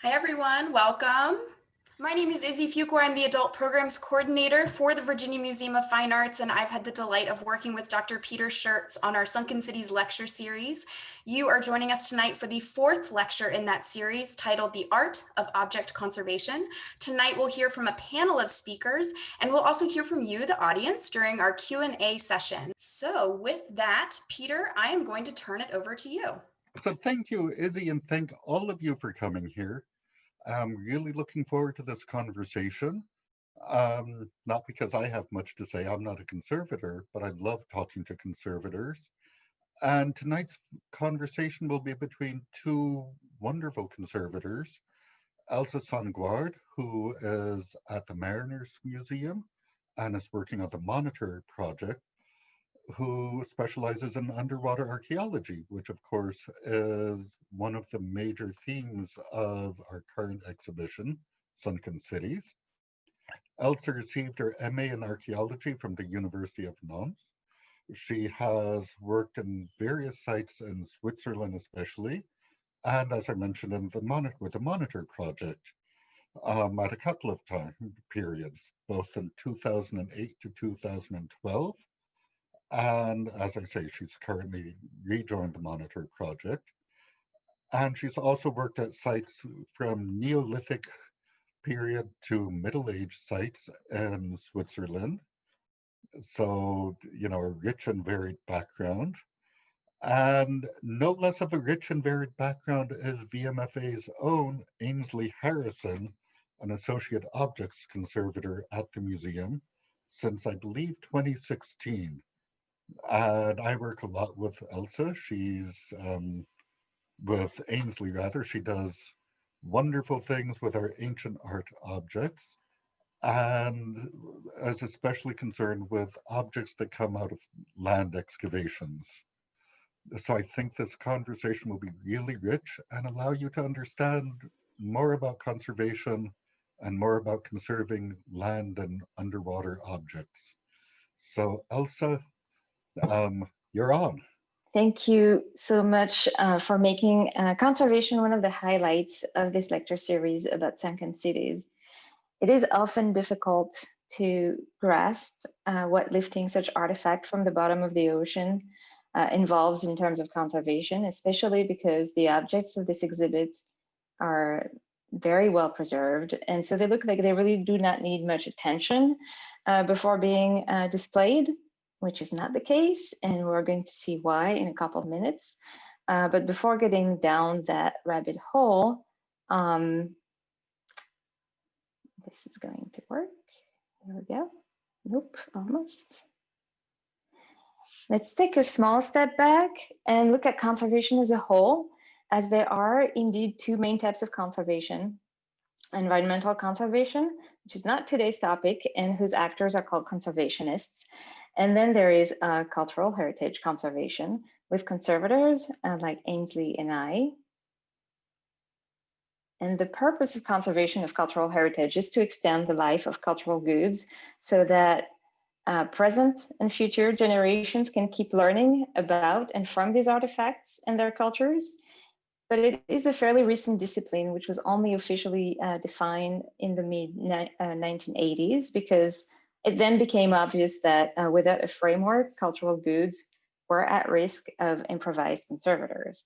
Hi everyone, welcome. My name is Izzy Fuqua. I'm the Adult Programs Coordinator for the Virginia Museum of Fine Arts, and I've had the delight of working with Dr. Peter Schertz on our Sunken Cities lecture series. You are joining us tonight for the fourth lecture in that series titled The Art of Object Conservation. Tonight we'll hear from a panel of speakers, and we'll also hear from you, the audience, during our Q&A session. So with that, Peter, I am going to turn it over to you. So thank you, Izzy, and thank all of you for coming here. I'm really looking forward to this conversation. Not because I have much to say, I'm not a conservator, but I love talking to conservators. And tonight's conversation will be between two wonderful conservators, Elsa Sangouard, who is at the Mariners Museum and is working on the Monitor project, who specializes in underwater archaeology, which of course is one of the major themes of our current exhibition, Sunken Cities. Elsa received her MA in archaeology from the University of Nantes. She has worked in various sites in Switzerland especially, and as I mentioned with the Monitor project at a couple of time periods, both in 2008 to 2012. And as I say, she's currently rejoined the Monitor project. And she's also worked at sites from Neolithic period to Middle Age sites in Switzerland. So, a rich and varied background. And no less of a rich and varied background is VMFA's own Ainslie Harrison, an associate objects conservator at the museum since I believe 2016. And I work a lot with Elsa. She's with Ainslie rather. She does wonderful things with our ancient art objects and is especially concerned with objects that come out of land excavations. So I think this conversation will be really rich and allow you to understand more about conservation and more about conserving land and underwater objects. So Elsa, you're on. Thank you so much for making conservation one of the highlights of this lecture series about sunken cities. It is often difficult to grasp what lifting such artifact from the bottom of the ocean involves in terms of conservation, especially because the objects of this exhibit are very well preserved. And so they look like they really do not need much attention before being displayed, which is not the case, and we're going to see why in a couple of minutes. But before getting down that rabbit hole, this is going to work. Here we go. Nope, almost. Let's take a small step back and look at conservation as a whole, as there are indeed two main types of conservation: environmental conservation, which is not today's topic, and whose actors are called conservationists. And then there is cultural heritage conservation with conservators like Ainslie and I. And the purpose of conservation of cultural heritage is to extend the life of cultural goods so that present and future generations can keep learning about and from these artifacts and their cultures. But it is a fairly recent discipline, which was only officially defined in the mid-1980s, because it then became obvious that without a framework, cultural goods were at risk of improvised conservators.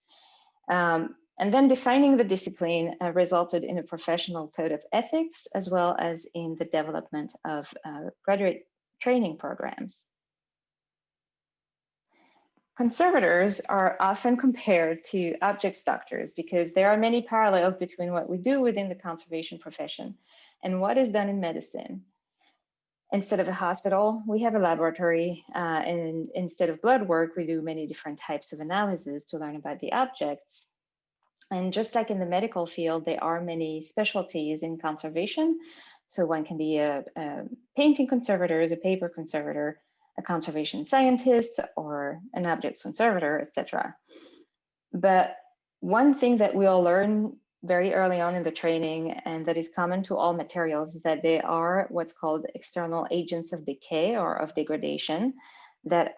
And then defining the discipline resulted in a professional code of ethics, as well as in the development of graduate training programs. Conservators are often compared to objects doctors because there are many parallels between what we do within the conservation profession and what is done in medicine. Instead of a hospital, we have a laboratory, and instead of blood work, we do many different types of analysis to learn about the objects. And just like in the medical field, there are many specialties in conservation. So one can be a painting conservator, a paper conservator, a conservation scientist, or an objects conservator, etc. But one thing that we all learn very early on in the training, and that is common to all materials, is that they are what's called external agents of decay or of degradation that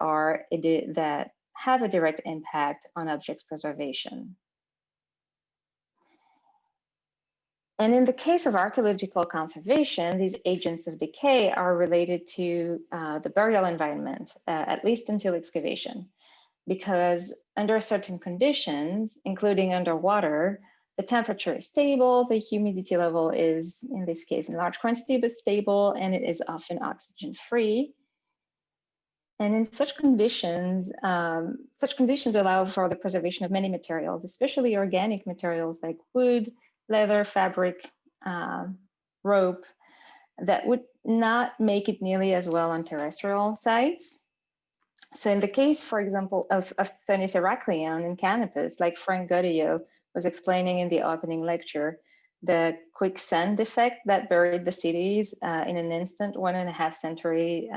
have a direct impact on objects preservation. And in the case of archaeological conservation, these agents of decay are related to the burial environment, at least until excavation, because under certain conditions, including underwater, the temperature is stable, the humidity level is, in this case, in large quantity, but stable, and it is often oxygen-free. And in such conditions allow for the preservation of many materials, especially organic materials like wood, leather, fabric, rope, that would not make it nearly as well on terrestrial sites. So in the case, for example, of Thynis Heraklion in Canopus, like Frank Godillo was explaining in the opening lecture, the quicksand effect that buried the cities in an instant 1.5 century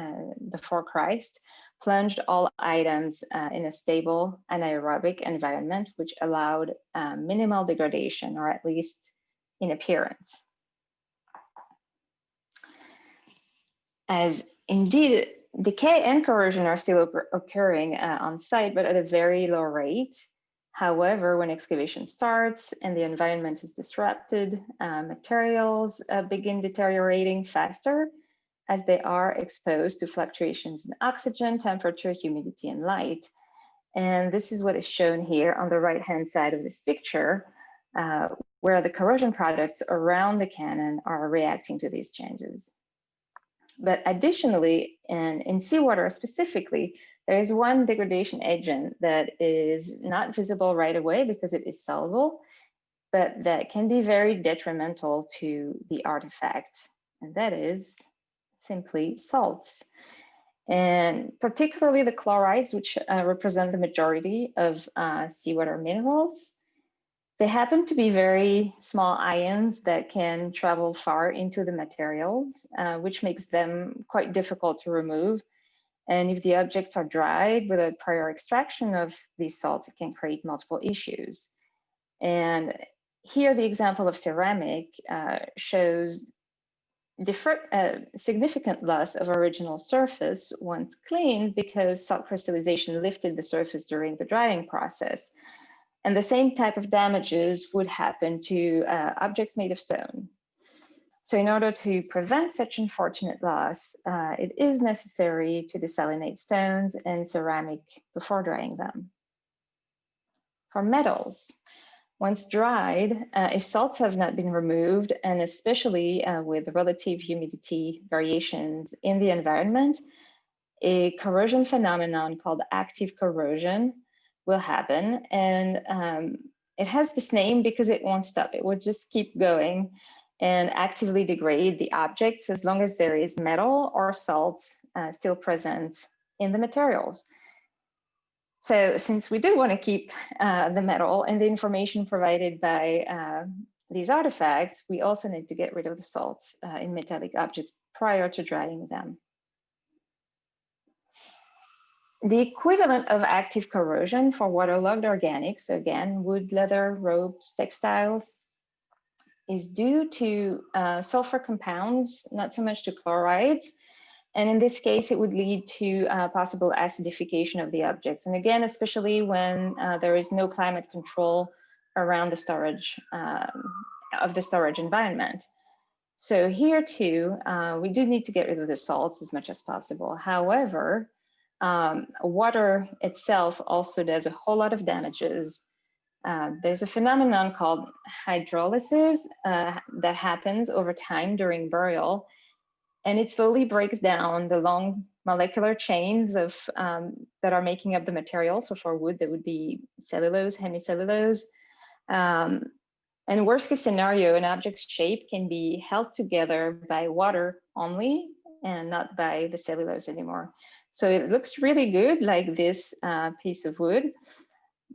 before Christ, plunged all items in a stable anaerobic environment, which allowed minimal degradation, or at least in appearance. As indeed, decay and corrosion are still occurring on site, but at a very low rate. However, when excavation starts and the environment is disrupted, materials begin deteriorating faster as they are exposed to fluctuations in oxygen, temperature, humidity, and light. And this is what is shown here on the right-hand side of this picture, where the corrosion products around the cannon are reacting to these changes. But additionally, and in seawater specifically, there is one degradation agent that is not visible right away because it is soluble, but that can be very detrimental to the artifact, and that is simply salts. And particularly the chlorides, which represent the majority of seawater minerals. They happen to be very small ions that can travel far into the materials, which makes them quite difficult to remove. And if the objects are dried without prior extraction of these salts, it can create multiple issues. And here the example of ceramic shows significant loss of original surface once cleaned because salt crystallization lifted the surface during the drying process. And the same type of damages would happen to objects made of stone. So in order to prevent such unfortunate loss, it is necessary to desalinate stones and ceramic before drying them. For metals, once dried, if salts have not been removed, and especially with relative humidity variations in the environment, a corrosion phenomenon called active corrosion will happen. And it has this name because it won't stop. It will just keep going and actively degrade the objects as long as there is metal or salts still present in the materials. So since we do want to keep the metal and the information provided by these artifacts, we also need to get rid of the salts in metallic objects prior to drying them. The equivalent of active corrosion for waterlogged organics, so again, wood, leather, ropes, textiles, is due to sulfur compounds, not so much to chlorides. And in this case, it would lead to possible acidification of the objects. And again, especially when there is no climate control around the storage of the storage environment. So here too, we do need to get rid of the salts as much as possible. However, water itself also does a whole lot of damages. There's a phenomenon called hydrolysis that happens over time during burial, and it slowly breaks down the long molecular chains of that are making up the material. So for wood, that would be cellulose, hemicellulose. And worst case scenario, an object's shape can be held together by water only and not by the cellulose anymore. So it looks really good, like this piece of wood,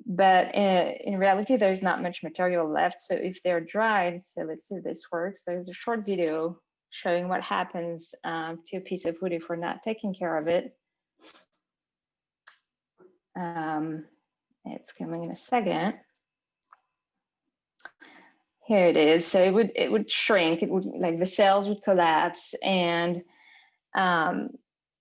but in reality, there's not much material left. So if they're dried, so let's see if this works. There's a short video showing what happens to a piece of wood if we're not taking care of it. It's coming in a second. Here it is. So it would shrink. It would, like, the cells would collapse, and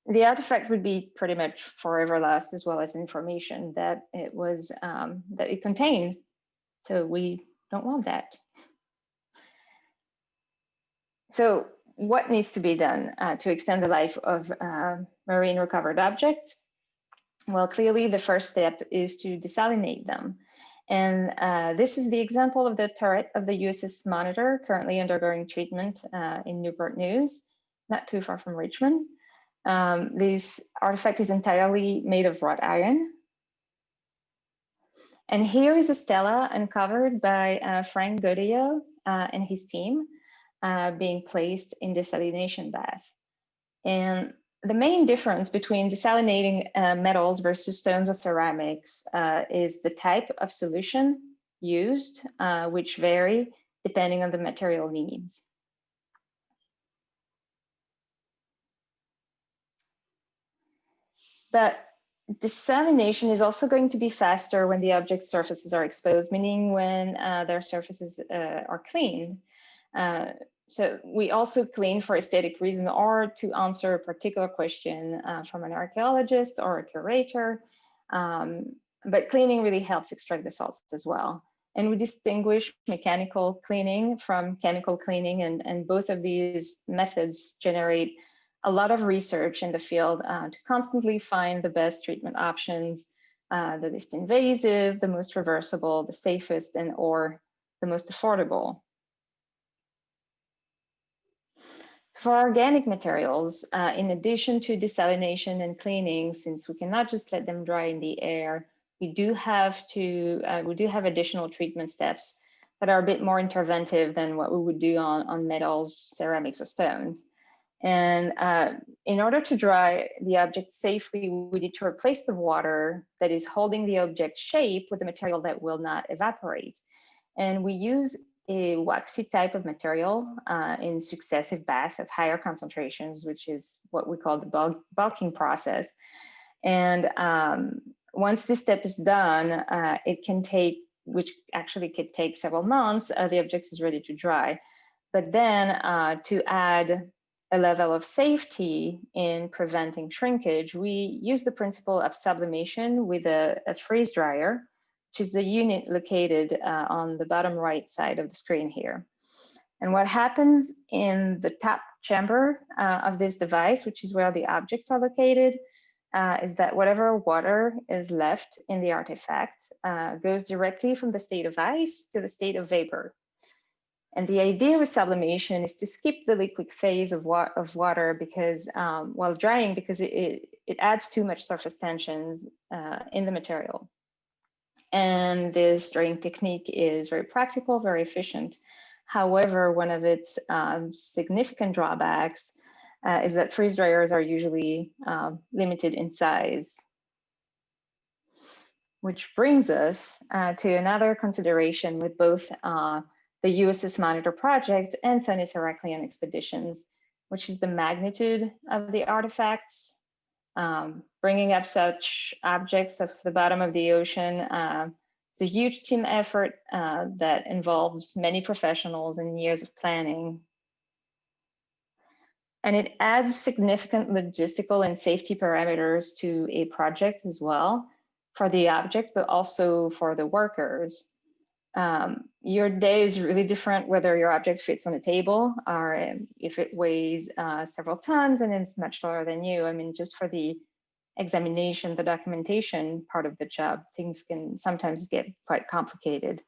the artifact would be pretty much forever lost, as well as information that it was that it contained. So we don't want that. So what needs to be done to extend the life of marine recovered objects? Well, clearly the first step is to desalinate them. And this is the example of the turret of the USS Monitor, currently undergoing treatment in Newport News, not too far from Richmond. This artifact is entirely made of wrought iron. And here is a stela uncovered by Frank Godillo and his team, being placed in desalination bath. And the main difference between desalinating metals versus stones or ceramics is the type of solution used, which vary depending on the material needs. But desalination is also going to be faster when the object surfaces are exposed, meaning when their surfaces are cleaned. So we also clean for aesthetic reason or to answer a particular question from an archaeologist or a curator. But cleaning really helps extract the salts as well. And we distinguish mechanical cleaning from chemical cleaning, and both of these methods generate a lot of research in the field to constantly find the best treatment options, the least invasive, the most reversible, the safest, and or the most affordable. For organic materials, in addition to desalination and cleaning, since we cannot just let them dry in the air, we do have additional treatment steps that are a bit more interventive than what we would do on metals, ceramics, or stones. And in order to dry the object safely, we need to replace the water that is holding the object shape with a material that will not evaporate. And we use a waxy type of material in successive baths of higher concentrations, which is what we call the bulking process. And once this step is done, it can take, which actually could take several months, the object is ready to dry. But then to add a level of safety in preventing shrinkage, we use the principle of sublimation with a freeze dryer, which is the unit located on the bottom right side of the screen here. And what happens in the top chamber of this device, which is where the objects are located, is that whatever water is left in the artifact goes directly from the state of ice to the state of vapor. And the idea with sublimation is to skip the liquid phase of water because while drying, because it adds too much surface tensions in the material. And this drying technique is very practical, very efficient. However, one of its significant drawbacks is that freeze dryers are usually limited in size. Which brings us to another consideration with both the USS Monitor project and Thanis Heraklion expeditions, which is the magnitude of the artifacts. Bringing up such objects of the bottom of the ocean, it's a huge team effort that involves many professionals and years of planning. And it adds significant logistical and safety parameters to a project as well for the object, but also for the workers. Your day is really different whether your object fits on a table or if it weighs several tons and is much taller than you. I mean, just for the examination, the documentation part of the job, things can sometimes get quite complicated.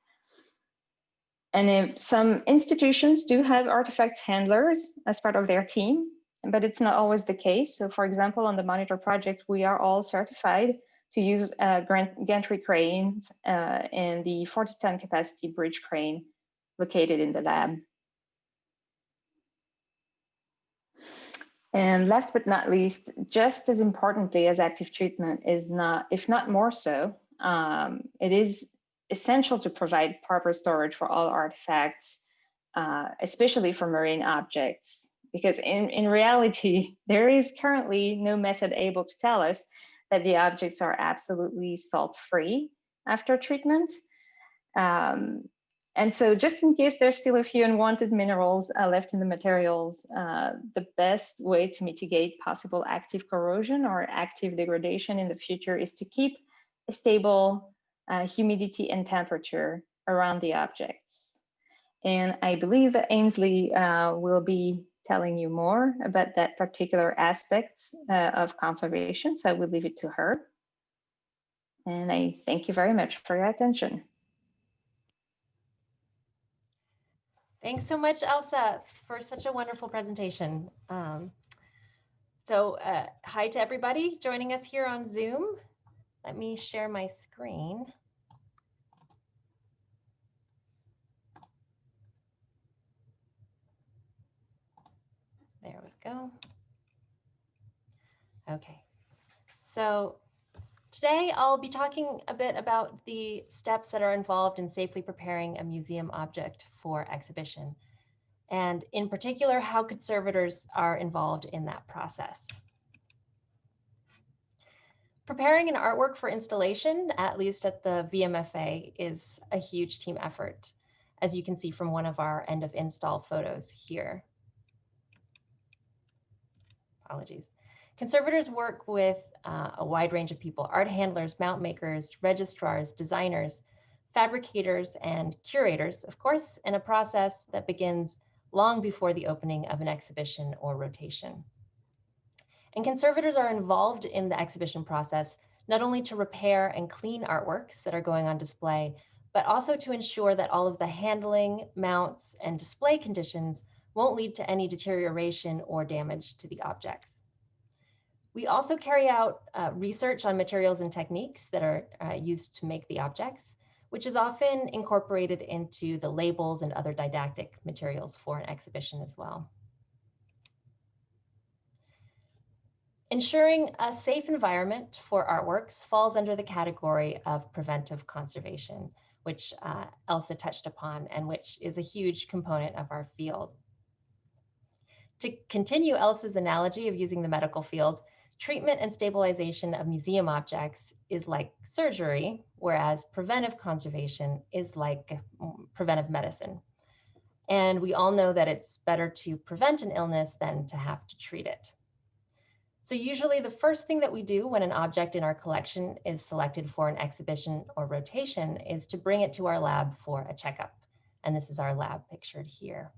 And if some institutions do have artifact handlers as part of their team, but it's not always the case. So for example, on the Monitor project, we are all certified to use gantry cranes and the 40-ton capacity bridge crane located in the lab. And last but not least, just as importantly as active treatment is not, if not more so, it is essential to provide proper storage for all artifacts, especially for marine objects, because in reality, there is currently no method able to tell us that the objects are absolutely salt-free after treatment. And so just in case there's still a few unwanted minerals left in the materials, the best way to mitigate possible active corrosion or active degradation in the future is to keep a stable humidity and temperature around the objects. And I believe that Ainslie will be telling you more about that particular aspects of conservation. So I will leave it to her. And I thank you very much for your attention. Thanks so much, Elsa, for such a wonderful presentation. Hi to everybody joining us here on Zoom. Let me share my screen. There we go. Okay, so today I'll be talking a bit about the steps that are involved in safely preparing a museum object for exhibition, and in particular, how conservators are involved in that process. Preparing an artwork for installation, at least at the VMFA, is a huge team effort, as you can see from one of our end of install photos here. Apologies. Conservators work with a wide range of people: art handlers, mount makers, registrars, designers, fabricators, and curators, of course, in a process that begins long before the opening of an exhibition or rotation. And conservators are involved in the exhibition process, not only to repair and clean artworks that are going on display, but also to ensure that all of the handling, mounts, and display conditions won't lead to any deterioration or damage to the objects. We also carry out research on materials and techniques that are used to make the objects, which is often incorporated into the labels and other didactic materials for an exhibition as well. Ensuring a safe environment for artworks falls under the category of preventive conservation, which Elsa touched upon, and which is a huge component of our field. To continue Elsa's analogy of using the medical field, treatment and stabilization of museum objects is like surgery, whereas preventive conservation is like preventive medicine. And we all know that it's better to prevent an illness than to have to treat it. So usually the first thing that we do when an object in our collection is selected for an exhibition or rotation is to bring it to our lab for a checkup. And this is our lab pictured here.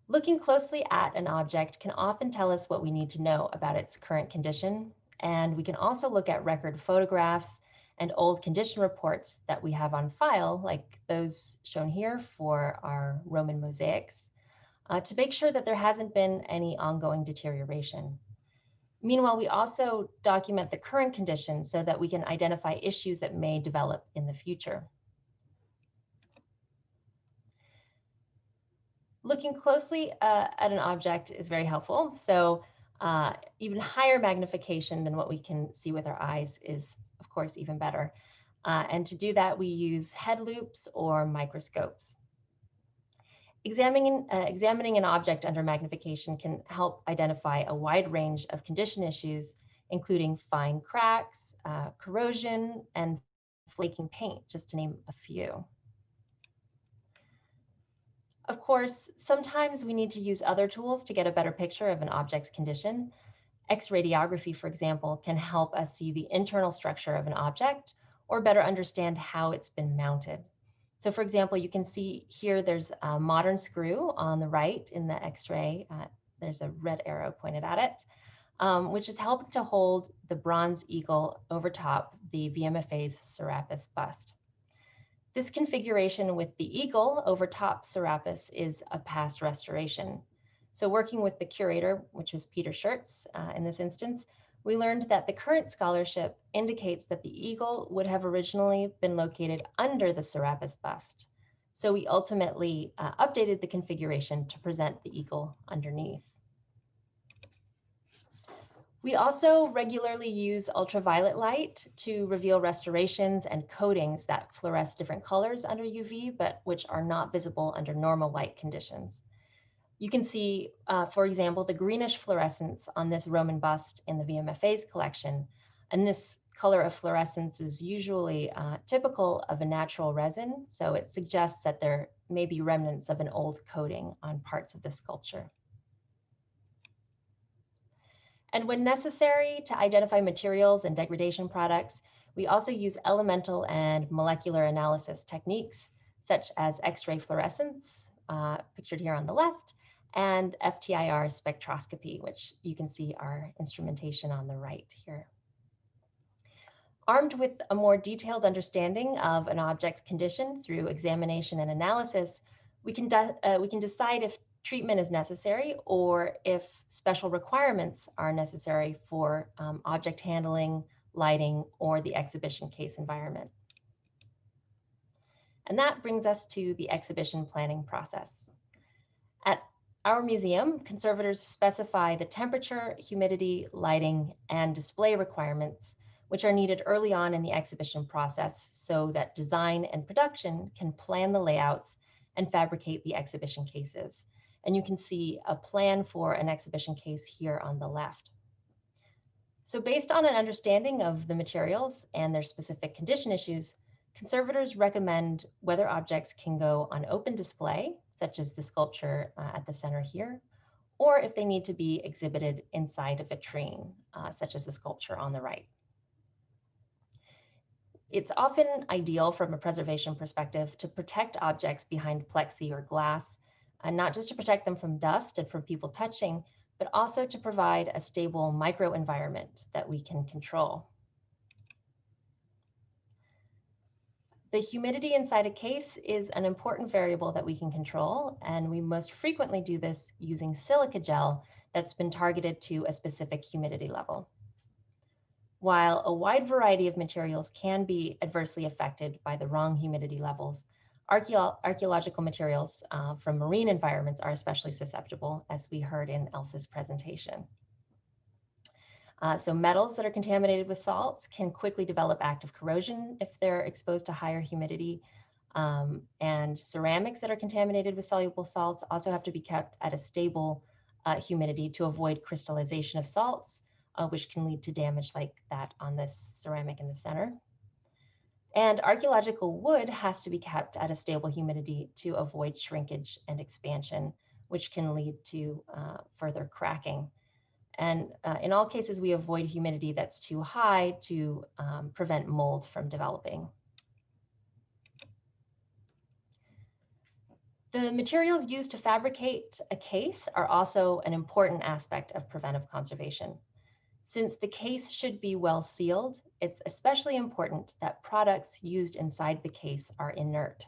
Looking closely at an object can often tell us what we need to know about its current condition. And we can also look at record photographs and old condition reports that we have on file, like those shown here for our Roman mosaics, to make sure that there hasn't been any ongoing deterioration. Meanwhile, we also document the current condition so that we can identify issues that may develop in the future. Looking closely at an object is very helpful. So even higher magnification than what we can see with our eyes is, of course, even better. And to do that, we use head loops or microscopes. Examining an object under magnification can help identify a wide range of condition issues, including fine cracks, corrosion, and flaking paint, just to name a few. Of course, sometimes we need to use other tools to get a better picture of an object's condition. X-radiography, for example, can help us see the internal structure of an object or better understand how it's been mounted. So for example, you can see here there's a modern screw on the right in the X-ray. There's a red arrow pointed at it, which is helping to hold the bronze eagle over top the VMFA's Serapis bust. This configuration with the eagle over top Serapis is a past restoration. So working with the curator, which was Peter Schertz in this instance, we learned that the current scholarship indicates that the eagle would have originally been located under the Serapis bust. So we ultimately updated the configuration to present the eagle underneath. We also regularly use ultraviolet light to reveal restorations and coatings that fluoresce different colors under UV, but which are not visible under normal light conditions. You can see, for example, the greenish fluorescence on this Roman bust in the VMFA's collection. And this color of fluorescence is usually typical of a natural resin, so it suggests that there may be remnants of an old coating on parts of the sculpture. And when necessary to identify materials and degradation products, We also use elemental and molecular analysis techniques, such as X-ray fluorescence, pictured here on the left, and FTIR spectroscopy, which you can see our instrumentation on the right here. Armed with a more detailed understanding of an object's condition through examination and analysis, we can decide if treatment is necessary or if special requirements are necessary for object handling, lighting, or the exhibition case environment. And that brings us to the exhibition planning process. At our museum, conservators specify the temperature, humidity, lighting, and display requirements which are needed early on in the exhibition process so that design and production can plan the layouts and fabricate the exhibition cases. And you can see a plan for an exhibition case here on the left. So based on an understanding of the materials and their specific condition issues, conservators recommend whether objects can go on open display, such as the sculpture at the center here, or if they need to be exhibited inside a vitrine, such as the sculpture on the right. It's often ideal from a preservation perspective to protect objects behind plexi or glass, and not just to protect them from dust and from people touching, but also to provide a stable microenvironment that we can control. The humidity inside a case is an important variable that we can control, and we most frequently do this using silica gel that's been targeted to a specific humidity level. While a wide variety of materials can be adversely affected by the wrong humidity levels, archaeological materials from marine environments are especially susceptible, as we heard in Elsa's presentation. So metals that are contaminated with salts can quickly develop active corrosion if they're exposed to higher humidity. And ceramics that are contaminated with soluble salts also have to be kept at a stable humidity to avoid crystallization of salts, which can lead to damage like that on this ceramic in the center. And archaeological wood has to be kept at a stable humidity to avoid shrinkage and expansion, which can lead to further cracking. And in all cases, we avoid humidity that's too high to prevent mold from developing. The materials used to fabricate a case are also an important aspect of preventive conservation. Since the case should be well sealed, it's especially important that products used inside the case are inert.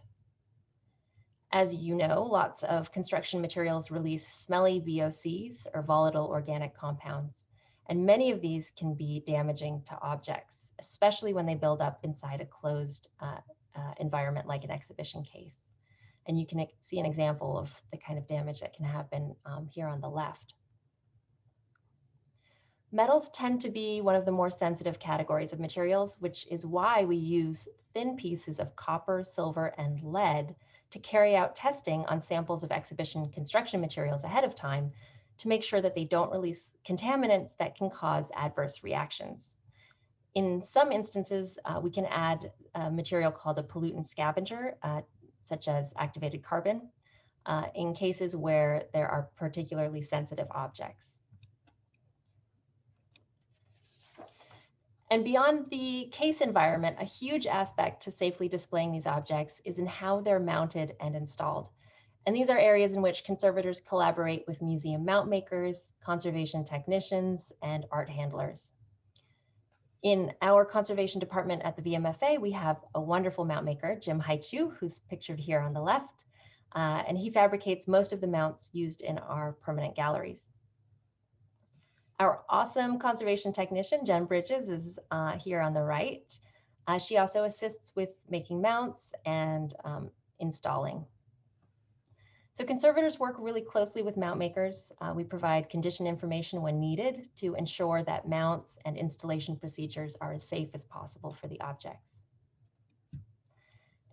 As you know, lots of construction materials release smelly VOCs, or volatile organic compounds, and many of these can be damaging to objects, especially when they build up inside a closed environment like an exhibition case. And you can see an example of the kind of damage that can happen here on the left. Metals tend to be one of the more sensitive categories of materials, which is why we use thin pieces of copper, silver, and lead to carry out testing on samples of exhibition construction materials ahead of time to make sure that they don't release contaminants that can cause adverse reactions. In some instances, we can add a material called a pollutant scavenger, such as activated carbon, in cases where there are particularly sensitive objects. And beyond the case environment, a huge aspect to safely displaying these objects is in how they're mounted and installed. And these are areas in which conservators collaborate with museum mount makers, conservation technicians, and art handlers. In our conservation department at the VMFA, we have a wonderful mount maker, Jim Haichu, who's pictured here on the left, and he fabricates most of the mounts used in our permanent galleries. Our awesome conservation technician, Jen Bridges, is here on the right. She also assists with making mounts and installing. So conservators work really closely with mount makers. We provide condition information when needed to ensure that mounts and installation procedures are as safe as possible for the objects.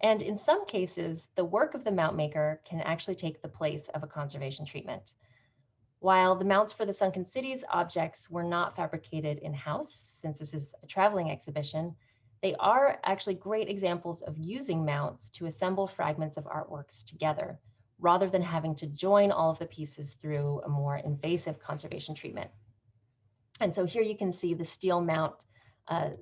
And in some cases, the work of the mount maker can actually take the place of a conservation treatment. While the mounts for the Sunken Cities objects were not fabricated in-house, since this is a traveling exhibition, they are actually great examples of using mounts to assemble fragments of artworks together, rather than having to join all of the pieces through a more invasive conservation treatment. And so here you can see the steel mount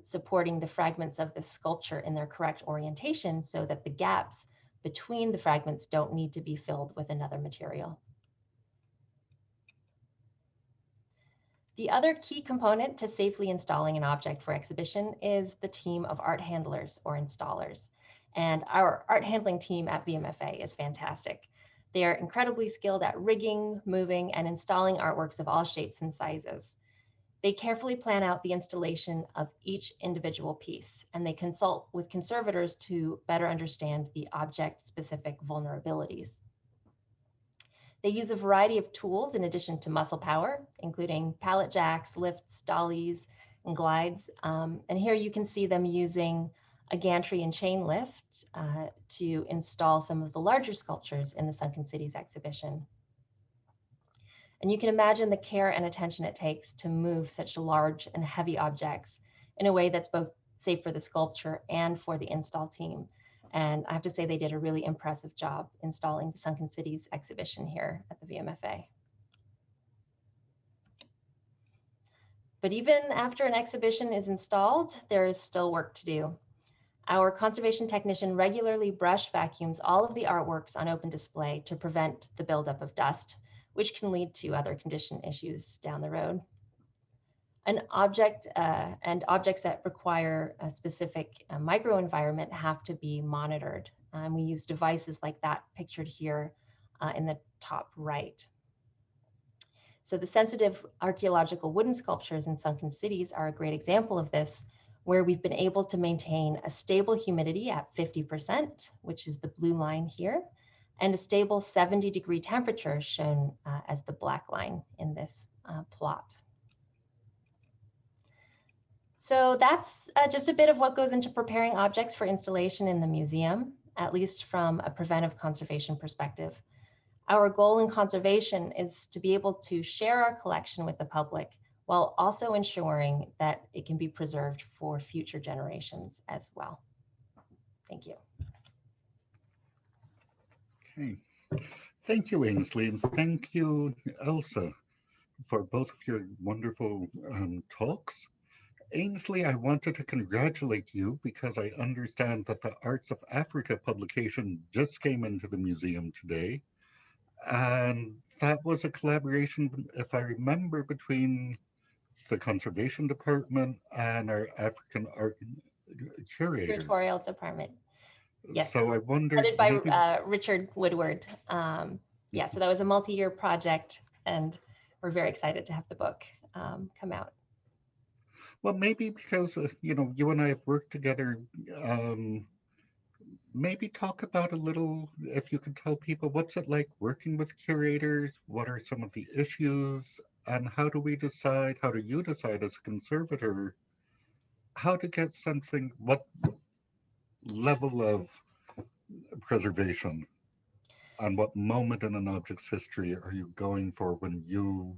supporting the fragments of the sculpture in their correct orientation so that the gaps between the fragments don't need to be filled with another material. The other key component to safely installing an object for exhibition is the team of art handlers or installers. And our art handling team at VMFA is fantastic. They are incredibly skilled at rigging, moving, and installing artworks of all shapes and sizes. They carefully plan out the installation of each individual piece, and they consult with conservators to better understand the object-specific vulnerabilities. They use a variety of tools in addition to muscle power, including pallet jacks, lifts, dollies, and glides. And here you can see them using a gantry and chain lift to install some of the larger sculptures in the Sunken Cities exhibition. And you can imagine the care and attention it takes to move such large and heavy objects in a way that's both safe for the sculpture and for the install team. And I have to say they did a really impressive job installing the Sunken Cities exhibition here at the VMFA. But even after an exhibition is installed, there is still work to do. Our conservation technician regularly brush vacuums all of the artworks on open display to prevent the buildup of dust, which can lead to other condition issues down the road. An object and objects that require a specific microenvironment have to be monitored. We use devices like that pictured here in the top right. So the sensitive archaeological wooden sculptures in Sunken Cities are a great example of this, where we've been able to maintain a stable humidity at 50%, which is the blue line here, and a stable 70-degree temperature shown as the black line in this plot. So that's just a bit of what goes into preparing objects for installation in the museum, at least from a preventive conservation perspective. Our goal in conservation is to be able to share our collection with the public while also ensuring that it can be preserved for future generations as well. Thank you. Okay. Thank you, Ainslie, and thank you, Elsa, for both of your wonderful talks. Ainslie, I wanted to congratulate you because I understand that the Arts of Africa publication just came into the museum today. And that was a collaboration, if I remember, between the Conservation Department and our African art curators. Curatorial department. Yes. So I wondered. Headed by Richard Woodward. Yeah, so that was a multi-year project, and we're very excited to have the book come out. Well, maybe because, you know, you and I have worked together, maybe talk about a little, if you could tell people what's it like working with curators, what are some of the issues, and how do you decide as a conservator, how to get something, what level of preservation and what moment in an object's history are you going for when you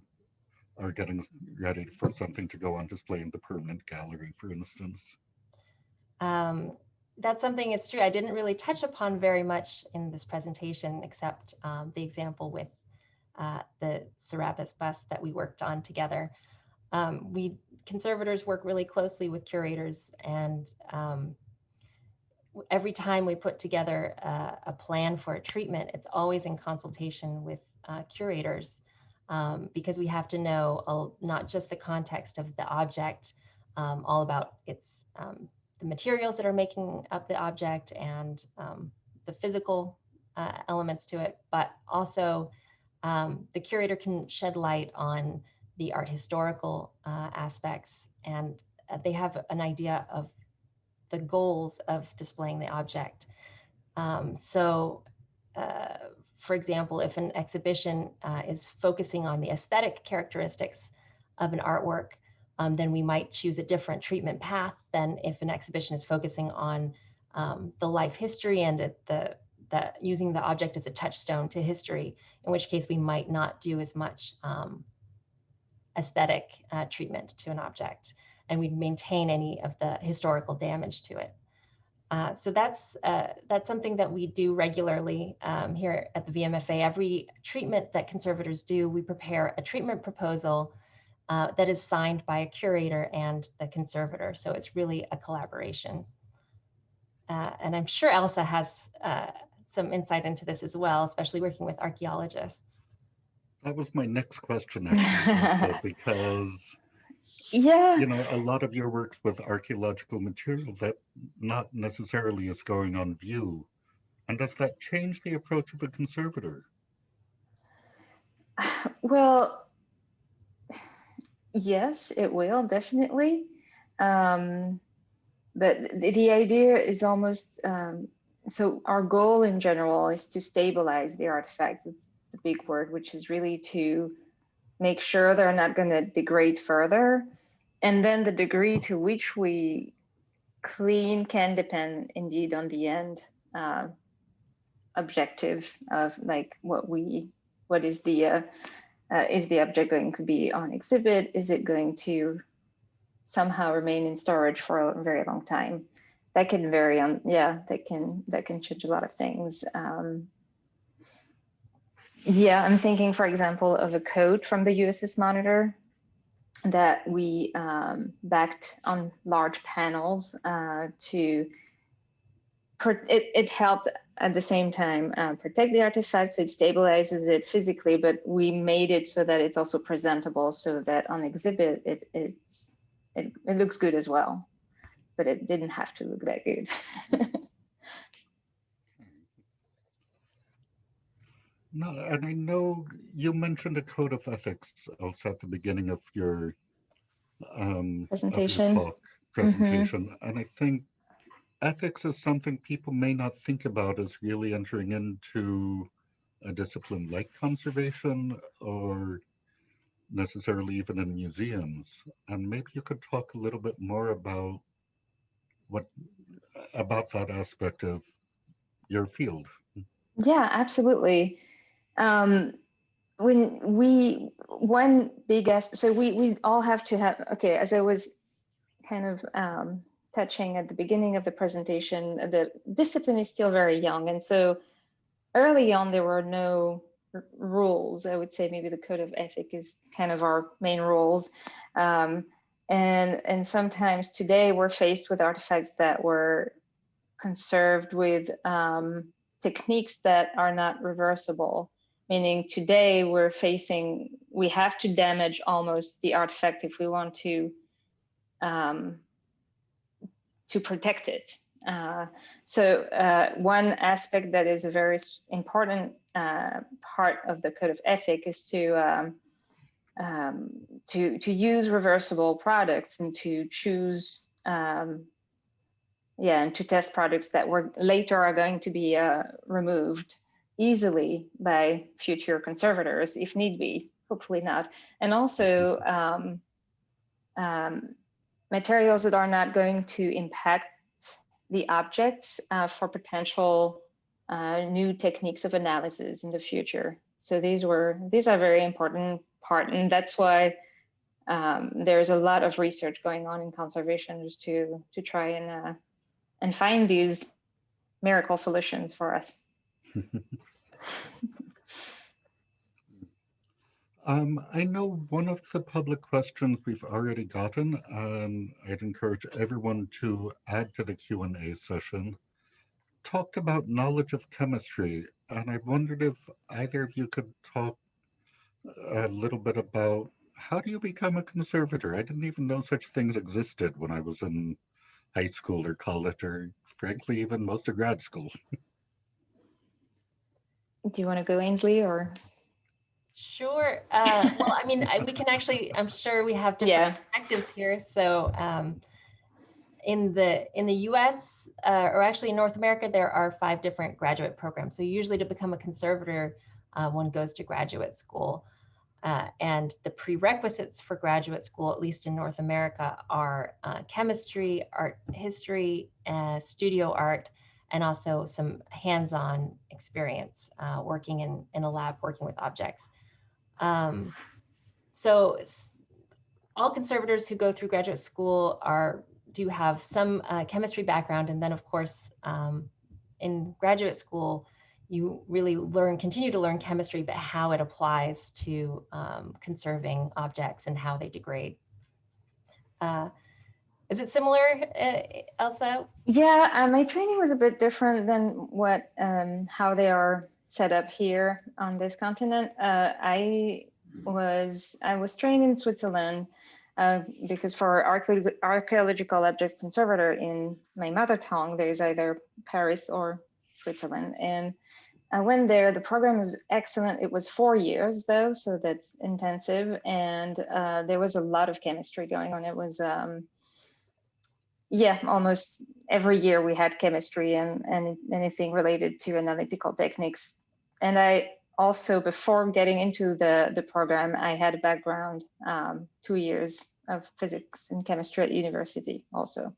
are getting ready for something to go on display in the permanent gallery, for instance? That's something, it's true, I didn't really touch upon very much in this presentation, except the example with the Serapis bust that we worked on together. We conservators work really closely with curators, and every time we put together a plan for a treatment, it's always in consultation with curators, because we have to know not just the context of the object, all about its the materials that are making up the object and the physical elements to it, but also the curator can shed light on the art historical aspects, and they have an idea of the goals of displaying the object. For example, if an exhibition is focusing on the aesthetic characteristics of an artwork, then we might choose a different treatment path than if an exhibition is focusing on the life history and using the object as a touchstone to history, in which case we might not do as much aesthetic treatment to an object, and we'd maintain any of the historical damage to it. So that's something that we do regularly here at the VMFA. Every treatment that conservators do, we prepare a treatment proposal that is signed by a curator and the conservator. So it's really a collaboration. And I'm sure Elsa has some insight into this as well, especially working with archaeologists. That was my next question, actually, Elsa, because Yeah. you know, a lot of your work's with archaeological material that not necessarily is going on view. And does that change the approach of a conservator? Well, yes, it will, definitely. But the idea is almost, so our goal in general is to stabilize the artifacts. It's the big word, which is really to make sure they're not going to degrade further. And then the degree to which we clean can depend indeed on the end objective of like what is the object going to be on exhibit? Is it going to somehow remain in storage for a very long time? That can vary on, yeah, that can change a lot of things. Yeah, I'm thinking, for example, of a code from the USS Monitor that we backed on large panels to, it helped at the same time protect the artifact, so it stabilizes it physically, but we made it so that it's also presentable, so that on exhibit it looks good as well, but it didn't have to look that good. No, and I know you mentioned a code of ethics also at the beginning of your Presentation. presentation, and I think ethics is something people may not think about as really entering into a discipline like conservation or necessarily even in museums. And maybe you could talk a little bit more about that aspect of your field. Yeah, absolutely. One big aspect, so we all have to have, okay, as I was kind of touching at the beginning of the presentation, the discipline is still very young. And so early on, there were no rules. I would say maybe the code of ethic is kind of our main rules. And sometimes today we're faced with artifacts that were conserved with techniques that are not reversible. Meaning today we have to damage almost the artifact if we want to protect it. So one aspect that is a very important part of the code of ethic is to use reversible products and to choose, and to test products that later are going to be removed easily by future conservators if need be, hopefully not. And also materials that are not going to impact the objects for potential new techniques of analysis in the future. So these are very important part, and that's why there's a lot of research going on in conservation just to try and find these miracle solutions for us. I know one of the public questions we've already gotten, I'd encourage everyone to add to the Q&A session, talked about knowledge of chemistry, and I wondered if either of you could talk a little bit about how do you become a conservator? I didn't even know such things existed when I was in high school or college, or frankly, even most of grad school. Do you want to go, Ainslie, or? Sure. Well, I mean, we can actually, I'm sure we have different perspectives here. So in the US, or actually in North America, there are 5 different graduate programs. So usually to become a conservator, one goes to graduate school. And the prerequisites for graduate school, at least in North America, are chemistry, art history, studio art, and also some hands-on experience working in a lab, working with objects. So all conservators who go through graduate school do have some chemistry background. And then of course, in graduate school, you really continue to learn chemistry, but how it applies to conserving objects and how they degrade. Is it similar, Elsa? Yeah, my training was a bit different than what how they are set up here on this continent. I was trained in Switzerland because for archaeological objects conservator in my mother tongue, there's either Paris or Switzerland. And I went there. The program was excellent. It was 4 years though, so that's intensive. And there was a lot of chemistry going on. It was yeah, almost every year we had chemistry and anything related to analytical techniques. And I also, before getting into the program, I had a background, 2 years of physics and chemistry at university also.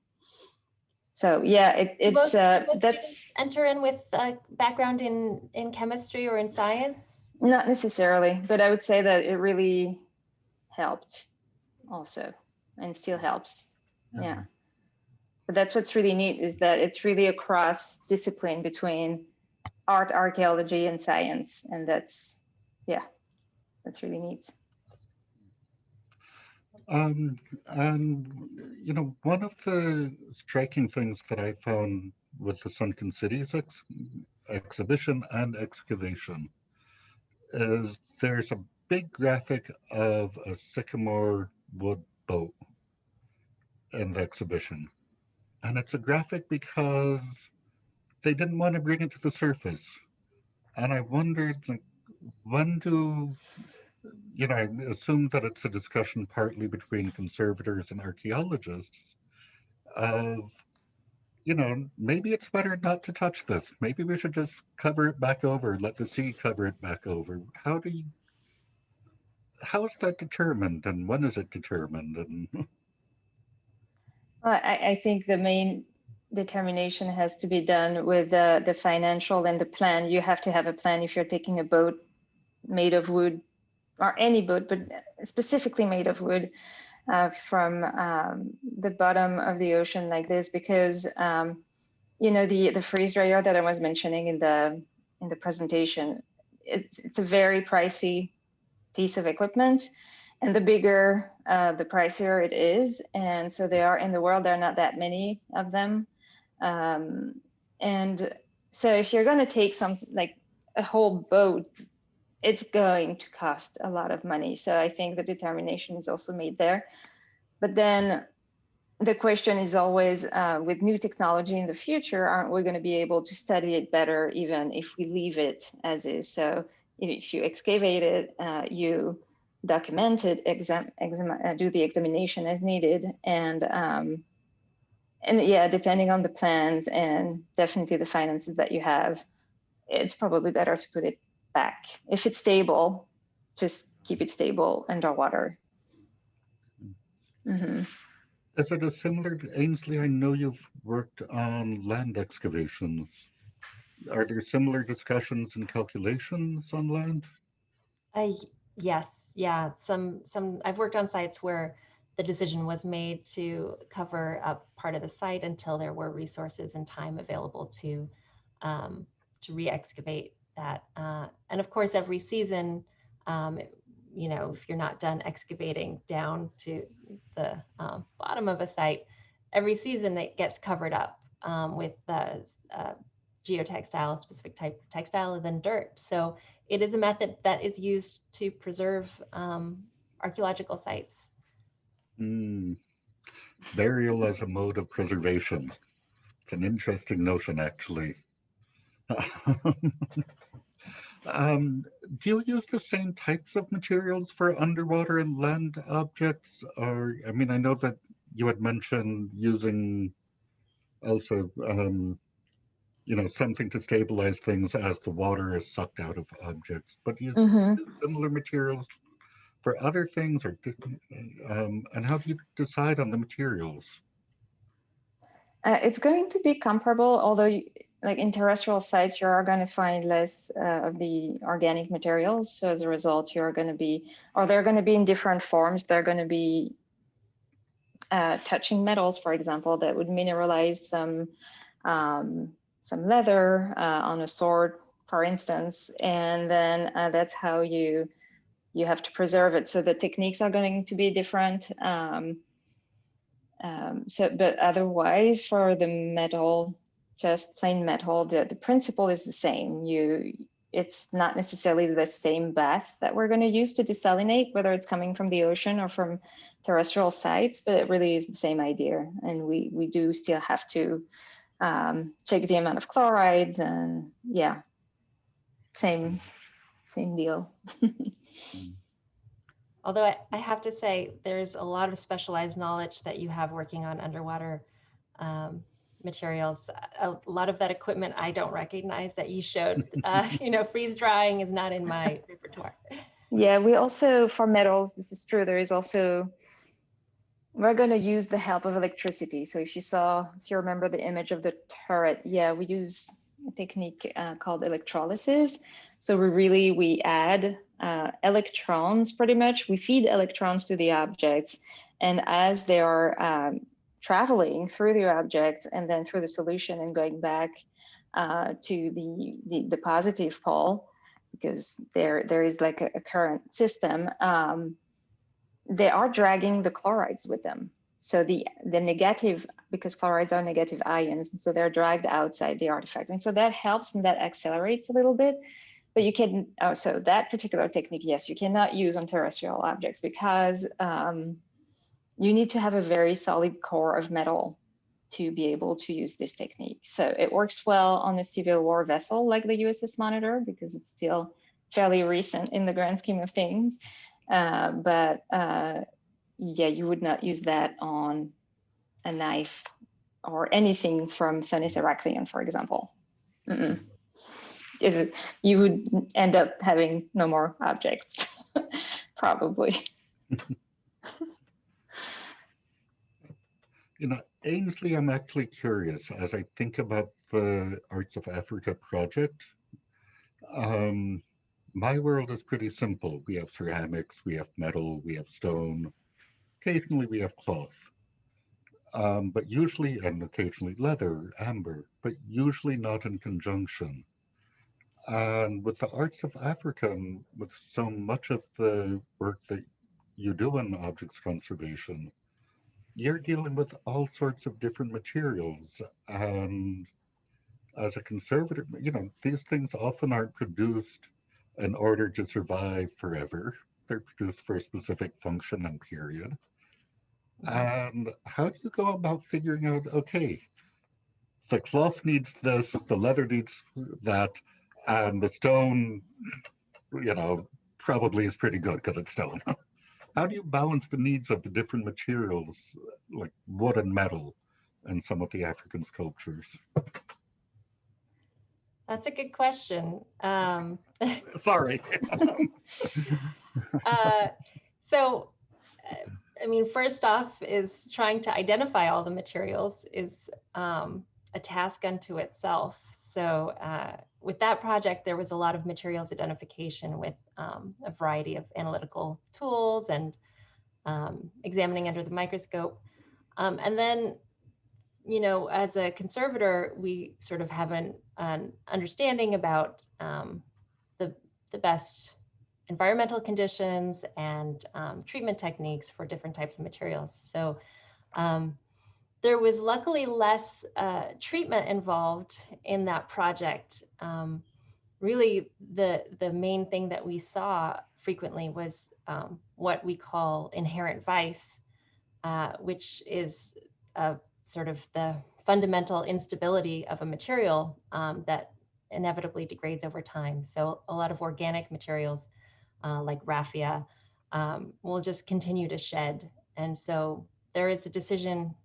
So yeah, it's most students enter in with a background in chemistry or in science? Not necessarily, but I would say that it really helped also and still helps. Yeah. But that's what's really neat, is that it's really a cross discipline between art, archaeology, and science. And that's, yeah, that's really neat. And you know, one of the striking things that I found with the Sunken Cities exhibition and excavation is there's a big graphic of a sycamore wood boat in the exhibition. And it's a graphic because they didn't want to bring it to the surface. And I wondered, like, when do, you know, I assume that it's a discussion partly between conservators and archaeologists of, you know, maybe it's better not to touch this. Maybe we should just cover it back over, let the sea cover it back over. How is that determined, and when is it determined? And Well, I think the main determination has to be done with the financial and the plan. You have to have a plan if you're taking a boat made of wood, or any boat, but specifically made of wood, from the bottom of the ocean like this, because you know, the freeze dryer that I was mentioning in the presentation, it's a very pricey piece of equipment. And the bigger, the pricier it is. And so they are in the world, there are not that many of them. And so if you're going to take like a whole boat, it's going to cost a lot of money. So I think the determination is also made there. But then the question is always, with new technology in the future, aren't we going to be able to study it better even if we leave it as is? So if you excavate it, you document it, do the examination as needed, and yeah, depending on the plans and definitely the finances that you have, it's probably better to put it back. If it's stable, just keep it stable underwater. Mm-hmm. is it a similar to Ainslie? I know you've worked on land excavations. Are there similar discussions and calculations on land? Yes, yeah. Some I've worked on sites where the decision was made to cover up part of the site until there were resources and time available to re-excavate that. And of course, every season, you know, if you're not done excavating down to the bottom of a site, every season it gets covered up with the geotextile, specific type of textile, and then dirt. So it is a method that is used to preserve archaeological sites. Burial as a mode of preservation. It's an interesting notion, actually. Do you use the same types of materials for underwater and land objects? Or, I mean, I know that you had mentioned using also, you know, something to stabilize things as the water is sucked out of objects, but use similar materials for other things, or and how do you decide on the materials? It's going to be comparable, although like in terrestrial sites, you are going to find less of the organic materials. So as a result, you're going to be, or they're going to be in different forms. They're going to be touching metals, for example, that would mineralize some leather on a sword, for instance, and then that's how you have to preserve it. So the techniques are going to be different. But otherwise, for the metal, just plain metal, the principle is the same. It's not necessarily the same bath that we're going to use to desalinate, whether it's coming from the ocean or from terrestrial sites, but it really is the same idea. And we do still have to check the amount of chlorides, and yeah, same deal. Although I have to say, there's a lot of specialized knowledge that you have working on underwater materials. A lot of that equipment I don't recognize that you showed. Freeze drying is not in my repertoire. Yeah, we also, for metals, this is true, there is also, we're going to use the help of electricity. So if you remember the image of the turret, yeah, we use a technique called electrolysis. So we add electrons, pretty much. We feed electrons to the objects, and as they are traveling through the objects and then through the solution and going back to the positive pole, because there is like a current system, they are dragging the chlorides with them. So the negative, because chlorides are negative ions, and so they're dragged outside the artifact. And so that helps and that accelerates a little bit. But you can, so that particular technique, yes, you cannot use on terrestrial objects, because you need to have a very solid core of metal to be able to use this technique. So it works well on a Civil War vessel like the USS Monitor, because it's still fairly recent in the grand scheme of things. But yeah, you would not use that on a knife or anything from Thanis Heraklion, for example. You would end up having no more objects, probably. Ainslie, I'm actually curious as I think about the Arts of Africa project. My world is pretty simple. We have ceramics, we have metal, we have stone. Occasionally we have cloth, but usually, and occasionally leather, amber, but usually not in conjunction. And with the Arts of Africa, and with so much of the work that you do in objects conservation, you're dealing with all sorts of different materials. And as a conservator, these things often aren't produced in order to survive forever. They're produced for a specific function and period. And how do you go about figuring out, okay, the cloth needs this, the leather needs that, and the stone, probably is pretty good because it's stone. How do you balance the needs of the different materials, like wood and metal, in some of the African sculptures? That's a good question. Sorry. First off, is trying to identify all the materials is a task unto itself. So with that project, there was a lot of materials identification with a variety of analytical tools and examining under the microscope. And then, as a conservator, we sort of have an understanding about the best environmental conditions and treatment techniques for different types of materials. So there was luckily less treatment involved in that project. Really, the main thing that we saw frequently was what we call inherent vice, which is sort of the fundamental instability of a material that inevitably degrades over time. So a lot of organic materials like raffia will just continue to shed. And so there is a decision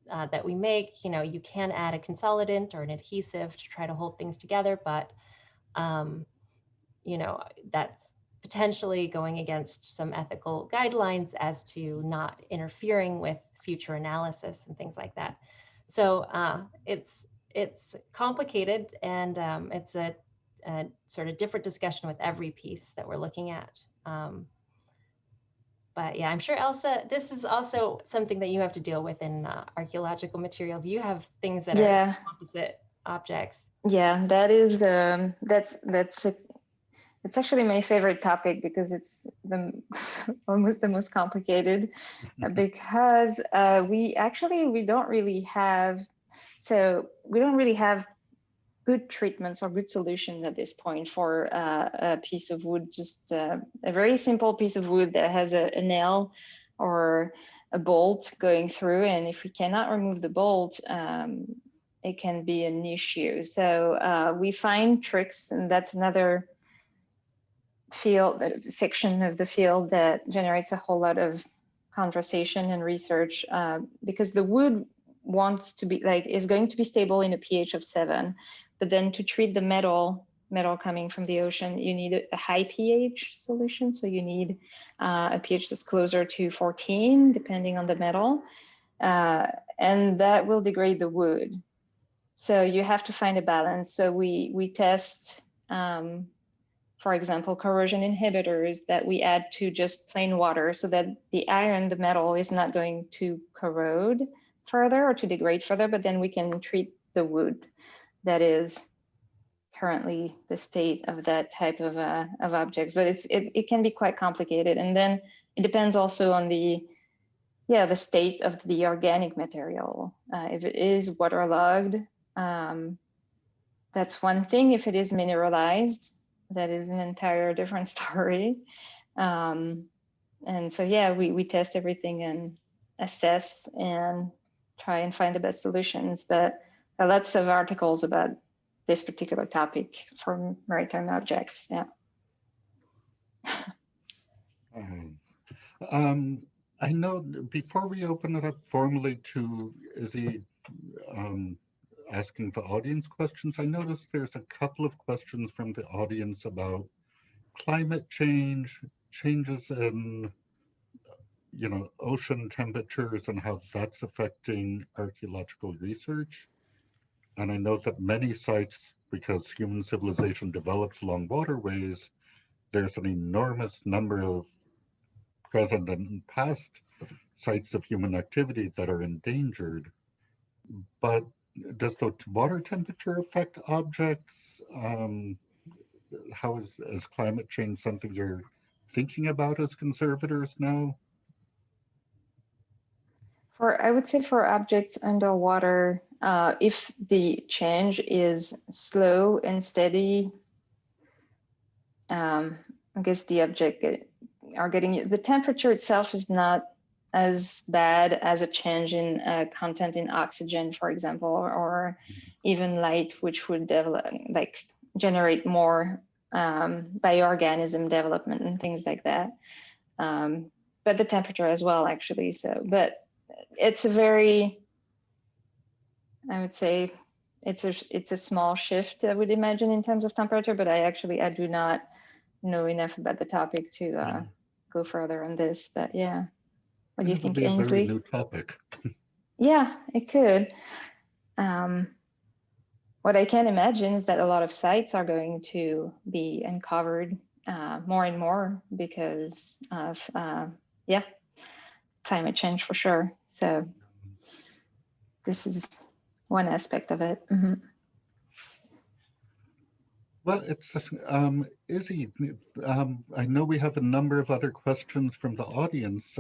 that we make. You can add a consolidant or an adhesive to try to hold things together, but that's potentially going against some ethical guidelines as to not interfering with future analysis and things like that. So it's complicated, and it's a sort of different discussion with every piece that we're looking at. But yeah, I'm sure, Elsa, this is also something that you have to deal with in archaeological materials. You have things that are opposite objects? Yeah, that is it's actually my favorite topic because it's the almost the most complicated because we don't really have good treatments or good solutions at this point for a piece of wood, just a very simple piece of wood that has a nail or a bolt going through. And if we cannot remove the bolt, it can be an issue. So we find tricks, and that's another section of the field that generates a whole lot of conversation and research because the wood wants to be is going to be stable in a pH of 7, but then to treat the metal coming from the ocean, you need a high pH solution. So you need a pH that's closer to 14, depending on the metal, and that will degrade the wood. So you have to find a balance. So we test, for example, corrosion inhibitors that we add to just plain water so that the iron, the metal, is not going to corrode further or to degrade further, but then we can treat the wood that is currently the state of that type of objects. But it can be quite complicated. And then it depends also on the state of the organic material. If it is waterlogged, that's one thing. If it is mineralized, that is an entire different story. And so, yeah, we test everything and assess and try and find the best solutions. But there are lots of articles about this particular topic for maritime objects. Yeah. I know before we open it up formally to Izzy asking the audience questions, I noticed there's a couple of questions from the audience about climate change, changes in ocean temperatures and how that's affecting archaeological research. And I know that many sites, because human civilization develops along waterways, there's an enormous number of present and past sites of human activity that are endangered. But does the water temperature affect objects? How is climate change something you're thinking about as conservators now? I would say for objects underwater, if the change is slow and steady, I guess the object the temperature itself is not as bad as a change in content in oxygen, for example, or even light, which would generate more bioorganism development and things like that. But the temperature as well, actually. But it's I would say it's a small shift, I would imagine, in terms of temperature, but I do not know enough about the topic to go further on this. But yeah, what do you think, Ainslie? A very new topic. Yeah, it could. What I can imagine is that a lot of sites are going to be uncovered more and more because of climate change, for sure. So this is one aspect of it. Mm-hmm. Well, it's Izzy. I know we have a number of other questions from the audience.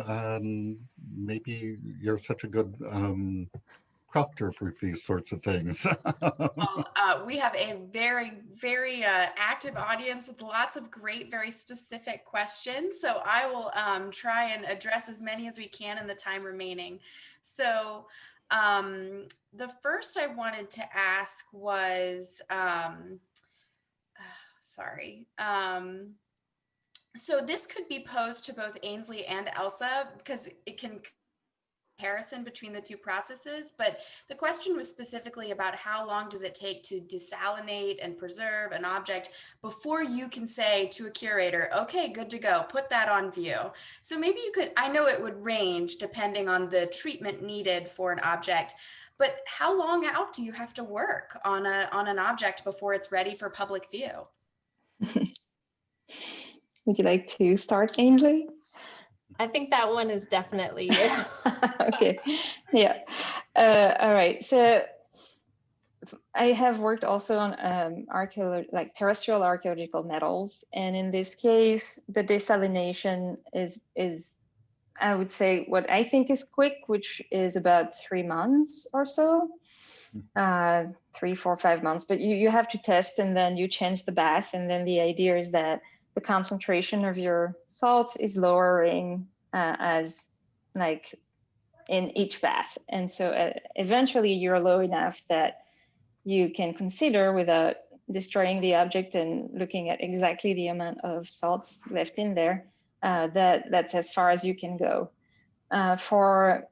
Maybe you're such a good proctor for these sorts of things. Well, we have a very, very active audience with lots of great, very specific questions. So I will try and address as many as we can in the time remaining. So the first I wanted to ask was, so this could be posed to both Ainslie and Elsa because it can comparison between the two processes, but the question was specifically about how long does it take to desalinate and preserve an object before you can say to a curator, okay, good to go, put that on view. So maybe you could, I know it would range depending on the treatment needed for an object, but how long out do you have to work on an object before it's ready for public view? Would you like to start, Ainslie? I think that one is definitely you. Okay, yeah. All right, so I have worked also on like terrestrial archaeological metals, and in this case, the desalination is I would say what I think is quick, which is about 3 months or so, 3, 4, 5 months. But you have to test, and then you change the bath, and then the idea is that the concentration of your salts is lowering as like in each bath, and so eventually you're low enough that you can consider without destroying the object and looking at exactly the amount of salts left in there. That's as far as you can go. For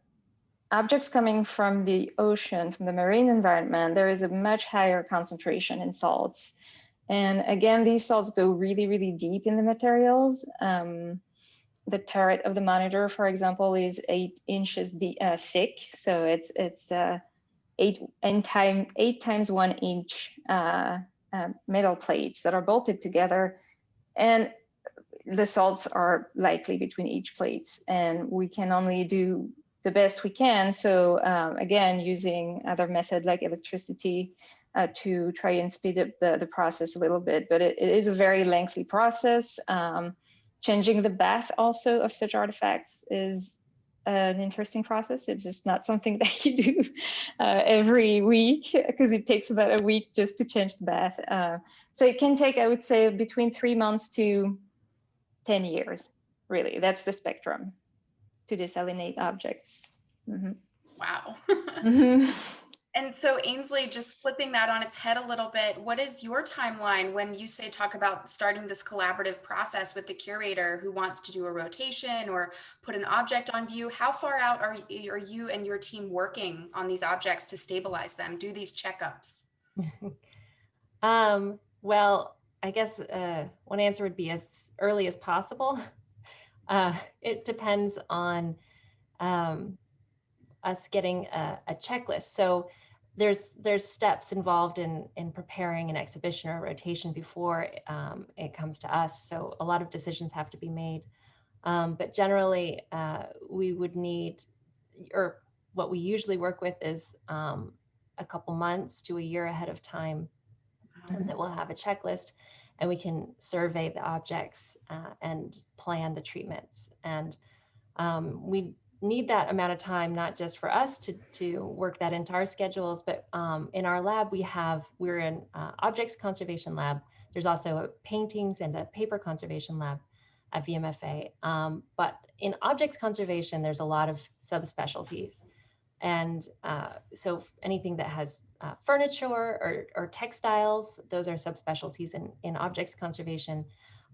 objects coming from the ocean, from the marine environment, there is a much higher concentration in salts. And again, these salts go really, really deep in the materials. The turret of the monitor, for example, is 8 inches thick. So it's 8 times 1 inch metal plates that are bolted together. And the salts are likely between each plates, and we can only do the best we can. So again, using other methods like electricity to try and speed up the process a little bit, but it is a very lengthy process. Changing the bath also of such artifacts is an interesting process. It's just not something that you do every week, because it takes about a week just to change the bath. So it can take, I would say, between 3 months to 10 years, really. That's the spectrum to desalinate objects. Mm-hmm. Wow. Mm-hmm. And so Ainslie, just flipping that on its head a little bit, what is your timeline when you talk about starting this collaborative process with the curator who wants to do a rotation or put an object on view? How far out are you and your team working on these objects to stabilize them, do these checkups? Well, I guess one answer would be as early as possible. It depends on us getting a checklist. So there's steps involved in preparing an exhibition or a rotation before it comes to us. So a lot of decisions have to be made. But generally, we would need, or what we usually work with is a couple months to a year ahead of time, and that we'll have a checklist, and we can survey the objects and plan the treatments. And we need that amount of time, not just for us to work that into our schedules, but in our lab, we're in Objects Conservation lab. There's also a paintings and a paper conservation lab at VMFA. But in Objects Conservation, there's a lot of subspecialties. And so anything that has furniture or textiles, those are subspecialties in Objects Conservation.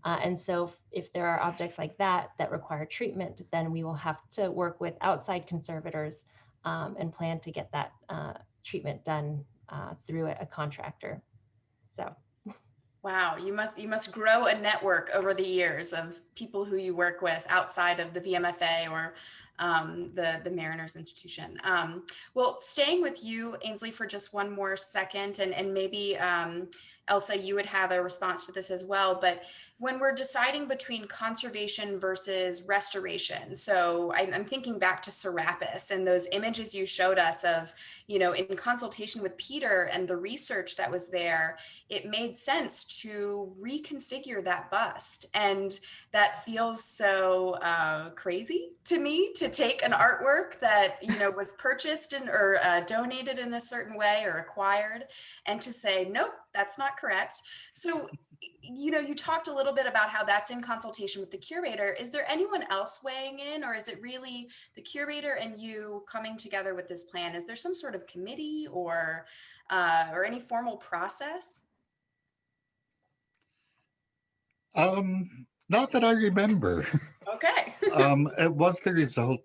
And so if there are objects like that require treatment, then we will have to work with outside conservators and plan to get that treatment done through a contractor. So. Wow, you must grow a network over the years of people who you work with outside of the VMFA or the Mariners Institution. Well, staying with you, Ainslie, for just one more second, and maybe Elsa, you would have a response to this as well, but when we're deciding between conservation versus restoration, so I'm thinking back to Serapis and those images you showed us of, in consultation with Peter and the research that was there, it made sense to reconfigure that bust. And that feels so crazy to me, to take an artwork that, was purchased or donated in a certain way or acquired, and to say, nope, that's not correct. So, you talked a little bit about how that's in consultation with the curator. Is there anyone else weighing in, or is it really the curator and you coming together with this plan? Is there some sort of committee or any formal process? Not that I remember. Okay. It was the result,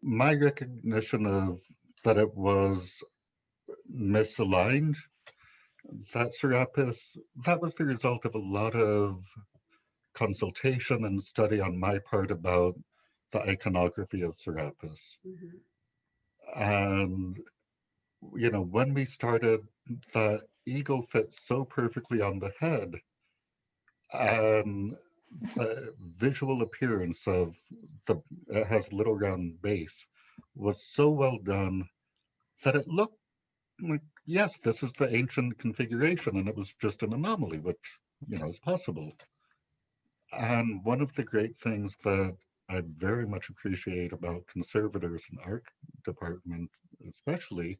my recognition of that it was misaligned, that Serapis, that was the result of a lot of consultation and study on my part about the iconography of Serapis. Mm-hmm. And, when we started, the eagle fits so perfectly on the head. And the visual appearance of it has little round base was so well done that it looked like yes, this is the ancient configuration, and it was just an anomaly, which, is possible. And one of the great things that I very much appreciate about conservators and art department, especially,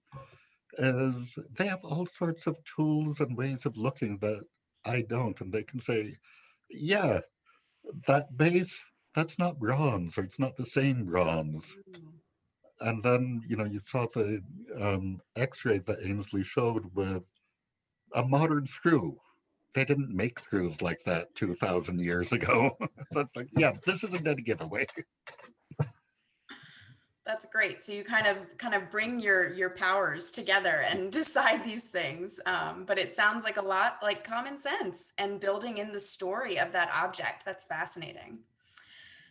is they have all sorts of tools and ways of looking that I don't, and they can say, yeah, that base, that's not bronze, or it's not the same bronze. And then, you saw the X-ray that Ainslie showed with a modern screw. They didn't make screws like that 2,000 years ago. So it's like, yeah, this isn't a giveaway. That's great. So you kind of bring your powers together and decide these things. But it sounds like a lot like common sense and building in the story of that object. That's fascinating.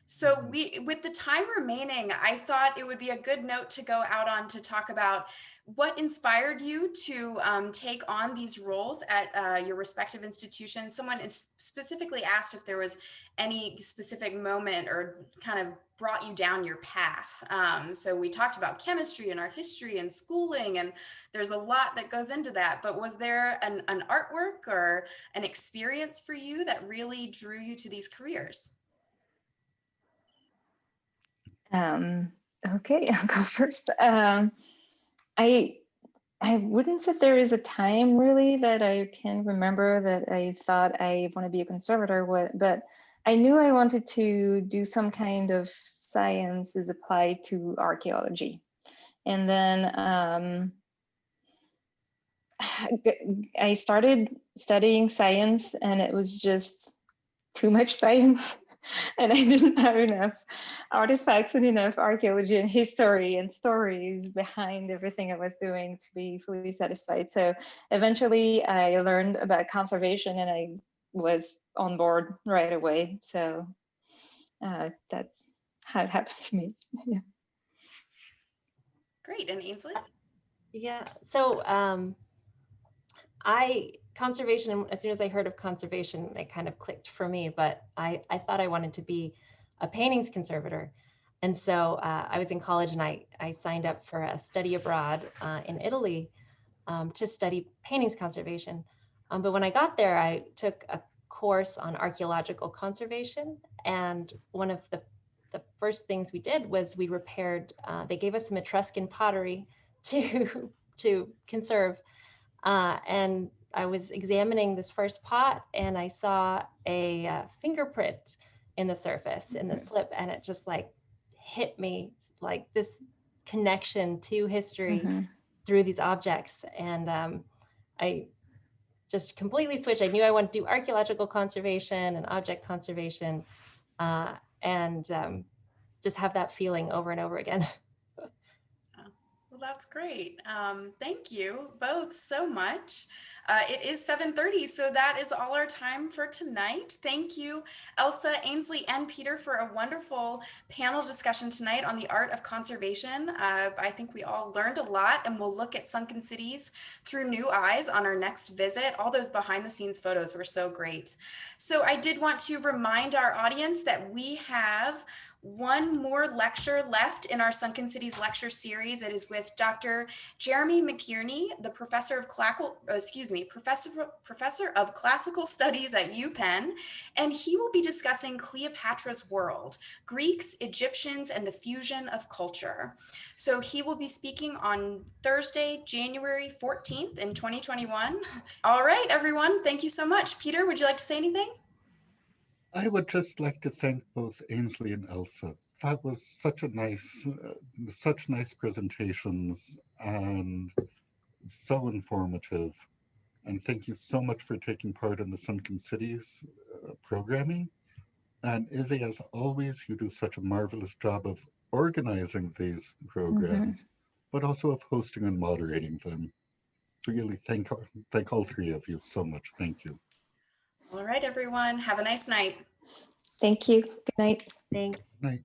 So with the time remaining, I thought it would be a good note to go out on to talk about what inspired you to take on these roles at your respective institutions. Someone is specifically asked if there was any specific moment or kind of brought you down your path. So we talked about chemistry and art history and schooling, and there's a lot that goes into that. But was there an artwork or an experience for you that really drew you to these careers? Okay, I'll go first. I wouldn't say there is a time really that I can remember that I thought I want to be a conservator, but I knew I wanted to do some kind of science as applied to archaeology. And then I started studying science, and it was just too much science. And I didn't have enough artifacts and enough archaeology and history and stories behind everything I was doing to be fully satisfied. So eventually I learned about conservation, and I was on board right away. So that's how it happened to me. Yeah. Great. And Ainslie? Yeah, so conservation, as soon as I heard of conservation, it kind of clicked for me, but I thought I wanted to be a paintings conservator. And so I was in college, and I signed up for a study abroad in Italy to study paintings conservation. But when I got there, I took a course on archaeological conservation. And one of the first things we did was we repaired, they gave us some Etruscan pottery to conserve. And I was examining this first pot, and I saw a fingerprint in the surface, in the slip, and it just like hit me, like this connection to history through these objects. And I just completely switched. I knew I wanted to do archaeological conservation and object conservation, and just have that feeling over and over again. Well, that's great. Thank you both so much. It is 7:30, so that is all our time for tonight. Thank you, Elsa, Ainslie, and Peter, for a wonderful panel discussion tonight on the art of conservation. I think we all learned a lot, and we'll look at sunken cities through new eyes on our next visit. All those behind the scenes photos were so great. So I did want to remind our audience that we have one more lecture left in our Sunken Cities lecture series. It is with Dr. Jeremy McKierney, the professor of classical studies at UPenn, and he will be discussing Cleopatra's World, Greeks, Egyptians, and the fusion of culture. So he will be speaking on Thursday, January 14th in 2021. All right, everyone, thank you so much. Peter, would you like to say anything? I would just like to thank both Ainslie and Elsa. That was such nice presentations, and so informative. And thank you so much for taking part in the Sunken Cities programming. And Izzy, as always, you do such a marvelous job of organizing these programs, but also of hosting and moderating them. Really thank all three of you so much. Thank you. All right, everyone. Have a nice night. Thank you. Good night. Thanks. Good night.